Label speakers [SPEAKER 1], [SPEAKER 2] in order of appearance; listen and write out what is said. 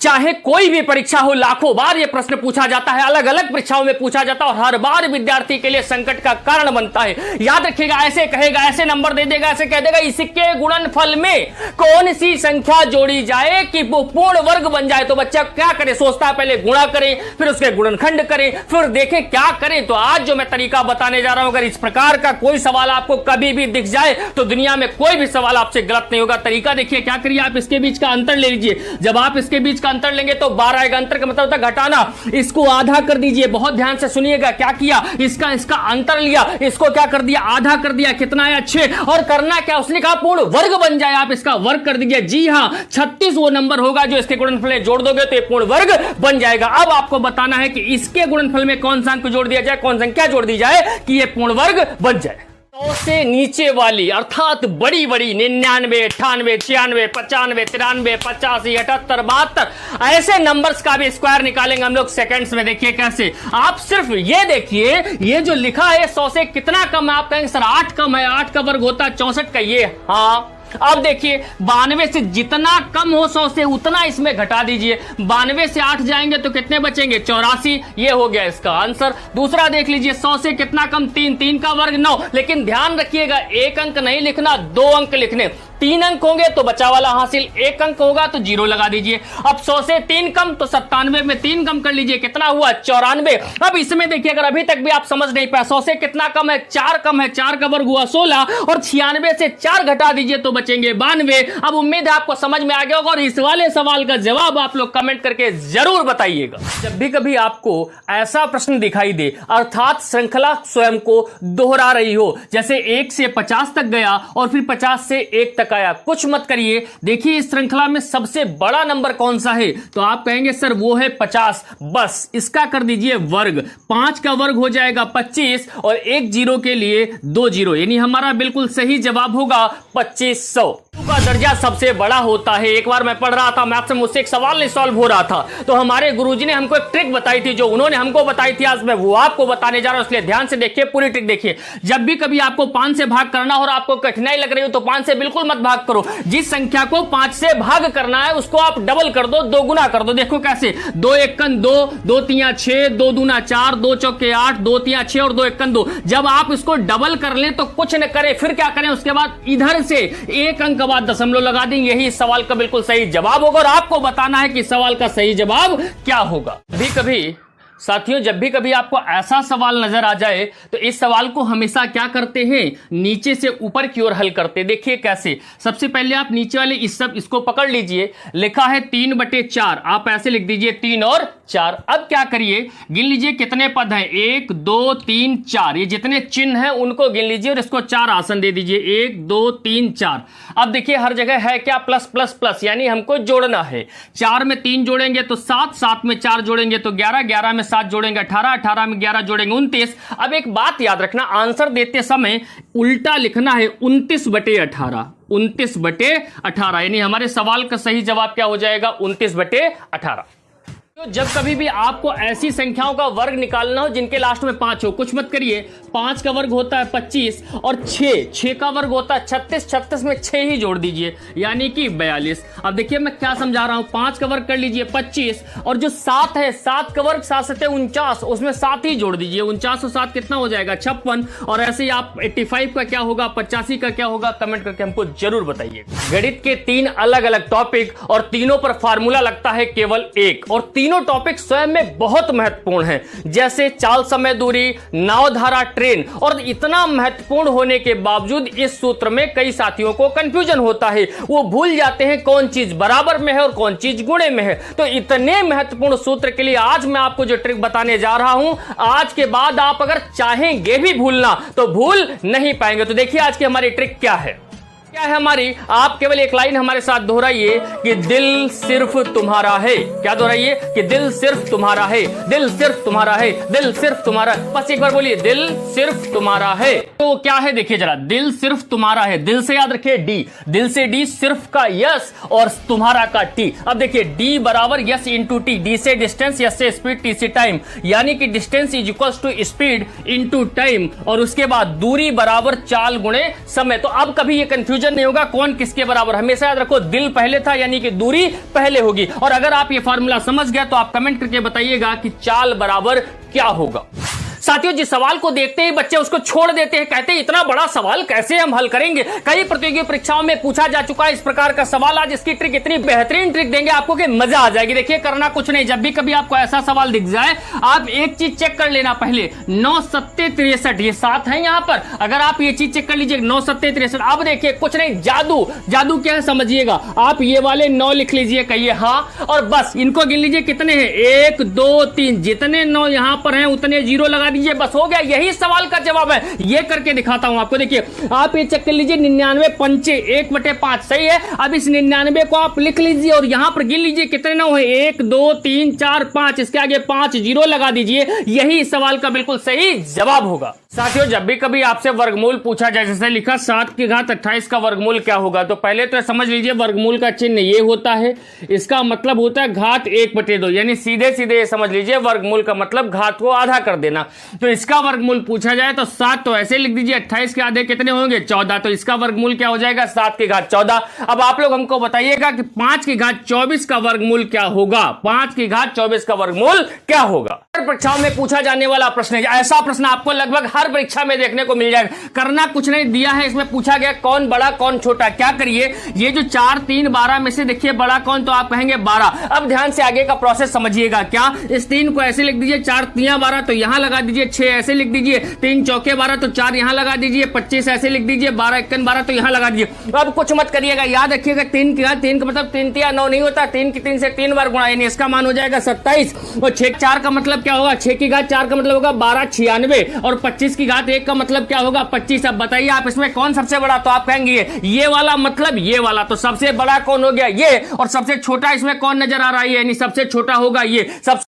[SPEAKER 1] चाहे कोई भी परीक्षा हो, लाखों बार यह प्रश्न पूछा जाता है, अलग अलग परीक्षाओं में पूछा जाता है और हर बार विद्यार्थी के लिए संकट का कारण बनता है। याद रखिएगा, ऐसे कहेगा, ऐसे नंबर दे देगा, ऐसे कह देगा इसके गुणनफल में कौन सी संख्या जोड़ी जाए कि वो पूर्ण वर्ग बन जाए। तो बच्चा क्या करे, सोचता है पहले गुणा करें, फिर उसके गुणनखंड करें, फिर देखें क्या करें। तो आज जो मैं तरीका बताने जा रहा हूं, अगर इस प्रकार का कोई सवाल आपको कभी भी दिख जाए तो दुनिया में कोई भी सवाल आपसे गलत नहीं होगा। तरीका देखिए, क्या करिए, आप इसके बीच का अंतर ले लीजिए। जब आप इसके बीच अंतर लेंगे तो 12 आएगा। अंतर का मतलब होता है घटाना। इसको आधा कर दीजिए। बहुत ध्यान से सुनिएगा, क्या किया, इसका अंतर लिया, इसको क्या कर दिया, आधा कर दिया। कितना है, 6। और करना क्या, उसने कहा पूर्ण वर्ग बन जाए, आप इसका वर्ग कर दीजिए। जी हां, 36 वो नंबर होगा जो इसके गुणनफल में जोड़ दोगे तो ये पूर्ण वर्ग बन जाएगा। अब आपको बताना है कि इसके गुणनफल में कौन सा अंक जोड़ दिया जाए, कौन संख्या जोड़ दी जाए कि ये पूर्ण वर्ग बन जाए। 100 से नीचे वाली अर्थात बड़ी बड़ी 99, 98, 96, 95, 93, 85, 78, 72 ऐसे नंबर्स का भी स्क्वायर निकालेंगे हम लोग सेकंड्स में। देखिए कैसे, आप सिर्फ ये देखिए, ये जो लिखा है 100 से कितना कम है, आप कहेंगे सर 8 कम है, 8 का वर्ग होता है 64 का। ये हाँ, अब देखिए 92 से जितना कम हो 100 से उतना इसमें घटा दीजिए। 92 से 8 जाएंगे तो कितने बचेंगे, 84। ये हो गया इसका आंसर। दूसरा देख लीजिए, 100 से कितना कम, 3 का वर्ग 9। लेकिन ध्यान रखिएगा, एक अंक नहीं लिखना, 2 अंक लिखने। 3 अंक होंगे तो बचा वाला हासिल, 1 अंक होगा तो 0 लगा दीजिए। अब 100 से 3 कम तो 97 में 3 कम कर लीजिए, कितना हुआ, 94। अब इसमें देखिए, अगर अभी तक भी आप समझ नहीं पाए, 100 से कितना कम है, 4 कम है, 4 का वर्ग हुआ 16 और 96 से 4 घटा दीजिए तो बचेंगे 92। अब उम्मीद है आपको समझ में आ गया होगा और इस वाले सवाल का जवाब आप लोग कमेंट करके जरूर बताइएगा। जब भी कभी आपको ऐसा प्रश्न दिखाई दे, अर्थात श्रृंखला स्वयं को दोहरा रही हो, जैसे 1 से 50 तक गया और फिर 50 से 1 तक आया, कुछ मत करिए। देखिए इस श्रृंखला में सबसे बड़ा नंबर कौन सा है, तो आप कहेंगे सर वो है 50। बस इसका कर दीजिए वर्ग, 5 का वर्ग हो जाएगा 25 और 1 जीरो के लिए 2 जीरो, यानी हमारा बिल्कुल सही जवाब होगा 2500 का दर्जा सबसे बड़ा होता है। एक बार मैं पढ़ रहा था, मैथ्स में मुझसे एक सवाल नहीं सॉल्व हो रहा था, तो हमारे गुरुजी ने हमको एक ट्रिक बताई थी, जो उन्होंने हमको बताई थी, आज मैं वो आपको बताने जा रहा हूं, इसलिए ध्यान से देखिए, पूरी ट्रिक देखिए। जब भी कभी आपको 5 से भाग करना हो और आपको कठिनाई लग रही हो तो 5 से बिल्कुल मत भाग करो। जिस संख्या को 5 से भाग करना है उसको आप डबल कर दो, 2 गुना कर दो। देखो कैसे, 2 एकन 2, 2 तिया 6, 2 दूना 4, 2 चौके 8, 2 तिया 6 और 2 एकन 2। जब आप इसको डबल कर लें तो कुछ न करें, फिर क्या करें, उसके बाद इधर से 1 अंक बाद दशमलव लगा दें, यही इस सवाल का बिल्कुल सही जवाब होगा और आपको बताना है कि सवाल का सही जवाब क्या होगा। कभी कभी साथियों, जब भी कभी आपको ऐसा सवाल नजर आ जाए तो इस सवाल को हमेशा क्या करते हैं, नीचे से ऊपर की ओर हल करते। देखिए कैसे, सबसे पहले आप नीचे वाले इसको पकड़ लीजिए, लिखा है 3/4, आप ऐसे लिख दीजिए 3 और 4। अब क्या करिए, गिन लीजिए कितने पद हैं, 1 2 3 4, ये जितने चिन्ह हैं उनको गिन लीजिए और इसको 4 आसन दे दीजिए, 1 2 3 4। अब देखिए हर जगह है क्या, प्लस प्लस प्लस, यानी हमको जोड़ना है। 4 में 3 जोड़ेंगे तो 7, 7 में 4 जोड़ेंगे तो 11, 11 में 7 जोड़ेंगे 18, 18 में 11 जोड़ेंगे 29। अब एक बात याद रखना, आंसर देते समय उल्टा लिखना है, 29/18, 29/18, यानी हमारे सवाल का सही जवाब क्या हो जाएगा, 29/18। तो जब कभी भी आपको ऐसी संख्याओं का वर्ग निकालना हो जिनके लास्ट में 5 हो, कुछ मत करिए। 5 का वर्ग होता है 25 और 6 का वर्ग होता है 36, 36 में 6 ही जोड़ दीजिए, यानी कि 42। अब देखिए मैं क्या समझा रहा हूं, 5 का वर्ग कर लीजिए 25 और जो 7 है, 7 का वर्ग 7 7 49, उसमें 7 ही जोड़ दीजिए, 49 और 7 कितना हो जाएगा, 56। और ऐसे ही आप 85 का क्या होगा, 85 का क्या होगा, कमेंट करके हमको जरूर बताइए। गणित के 3 अलग अलग टॉपिक और तीनों पर फार्मूला लगता है केवल एक, और तीनों टॉपिक स्वयं में बहुत महत्वपूर्ण हैं, जैसे चाल समय दूरी, नाव धारा ट्रेन। और इतना महत्वपूर्ण होने के बावजूद इस सूत्र में कई साथियों को कंफ्यूजन होता है, वो भूल जाते हैं कौन चीज बराबर में है और कौन चीज गुणे में है। तो इतने महत्वपूर्ण सूत्र के लिए आज मैं आपको जो ट्रिक बताने जा रहा हूं, आज के बाद आप अगर चाहेंगे भी भूलना तो भूल नहीं पाएंगे। तो देखिए आज की हमारी ट्रिक क्या है, क्या है हमारी, आप केवल एक लाइन हमारे साथ दोहराइए कि दिल सिर्फ तुम्हारा है। क्या दोहराइए कि दिल सिर्फ तुम्हारा है, दिल सिर्फ तुम्हारा है, दिल सिर्फ तुम्हारा। बस एक बार बोलिए, दिल सिर्फ तुम्हारा है। तो क्या है देखिए जरा, दिल सिर्फ तुम्हारा है, दिल से याद रखिए डी, दिल से डी, सिर्फ का यस और तुम्हारा का टी। अब देखिए डी बराबर यस इंटू टी, डी से डिस्टेंस, यस से स्पीड, टी से टाइम, यानी कि distance is equal to speed into time, और उसके बाद दूरी बराबर चाल गुणे समय। तो अब कभी ये कंफ्यूजन कंफ्यूजन नहीं होगा कौन किसके बराबर। हमेशा याद रखो दिल पहले था, यानी कि दूरी पहले होगी। और अगर आप ये फार्मूला समझ गए तो आप कमेंट करके बताइएगा कि चाल बराबर क्या होगा। साथियों, जिस सवाल को देखते ही बच्चे उसको छोड़ देते हैं, कहते हैं इतना बड़ा सवाल कैसे हम हल करेंगे। कई प्रतियोगी परीक्षाओं में पूछा जा चुका है इस प्रकार का सवाल। आज इसकी ट्रिक, इतनी बेहतरीन ट्रिक देंगे आपको कि मजा आ जाएगी। देखिए, करना कुछ नहीं, जब भी कभी आपको ऐसा सवाल दिख जाए आप एक चीज चेक कर लेना पहले, 9 7 63 ये 7 है यहां पर। अगर आप ये चीज चेक कर लीजिए 9 7 63। अब देखिए कुछ नहीं, जादू क्या है समझिएगा। आप ये वाले 9 लिख लीजिए, कहिए हाँ, और बस इनको गिन लीजिए कितने हैं, 1 2 3, जितने 9 यहां पर हैं उतने 0 लगा दीजिए, बस हो गया। यही सवाल का जवाब है। ये करके दिखाता हूं आपको। देखिए, आप ये चेक कर लीजिए, 99 पंचे 1/5 सही है। अब इस 99 को आप लिख लीजिए और यहां पर गिन लीजिए कितने 9 है, 1 2 3 4 5, इसके आगे 5 0 लगा दीजिए। यही इस सवाल का बिल्कुल सही जवाब होगा। साथियों, जब भी कभी आपसे वर्गमूल पूछा जाए, जैसे लिखा 7 की घात 28 का वर्गमूल क्या होगा, तो पहले तो समझ लीजिए वर्गमूल का चिन्ह ये होता है। इसका मतलब होता है घात 1/2, यानी सीधे सीधे समझ लीजिए वर्गमूल का मतलब घात को आधा कर देना। तो इसका वर्गमूल पूछा जाए तो 7 तो ऐसे लिख दीजिए, 28 के आधे कितने होंगे 14, तो इसका वर्गमूल क्या हो जाएगा 7 की घात 14। अब आप लोग हमको बताइएगा कि 5 की घात 24 का वर्गमूल क्या होगा। 5 की घात 24 का वर्गमूल क्या होगा। परीक्षाओं में पूछा जाने वाला प्रश्न है। ऐसा प्रश्न आपको लगभग हर परीक्षा में देखने को मिल जाएगा। करना कुछ नहीं, दिया है इसमें पूछा गया कौन बड़ा कौन छोटा। क्या करिए, ये जो 4 3 12 में से देखिए बड़ा कौन, तो आप कहेंगे 12। अब ध्यान से आगे का प्रोसेस समझिएगा। क्या, इस 3 को ऐसे लिख दीजिए, 4 3 12 तो यहां लगा दीजिए, 6 ऐसे लिख दीजिए, 3 चौके 12 तो 4 यहां लगा दीजिए, 25 ऐसे लिख दीजिए, 12 1 12 तो यहां लगा दीजिए। अब कुछ मत करिएगा, याद रखिएगा 3 की घात 3 का मतलब 3 3 9 नहीं होता, 3 की 3 से 3 बार गुणा, यानी इसका मान हो जाएगा 27। और 6 4 का मतलब क्या होगा, 6 की घात 4 का मतलब होगा 12 96, और 25 की घात 1 का मतलब क्या होगा 25। अब बताइए आप इसमें कौन सबसे बड़ा, तो आप कहेंगे ये वाला मतलब ये वाला, तो सबसे बड़ा कौन हो गया ये, और सबसे छोटा इसमें कौन नजर आ रहा है, यानी सबसे छोटा होगा ये। सब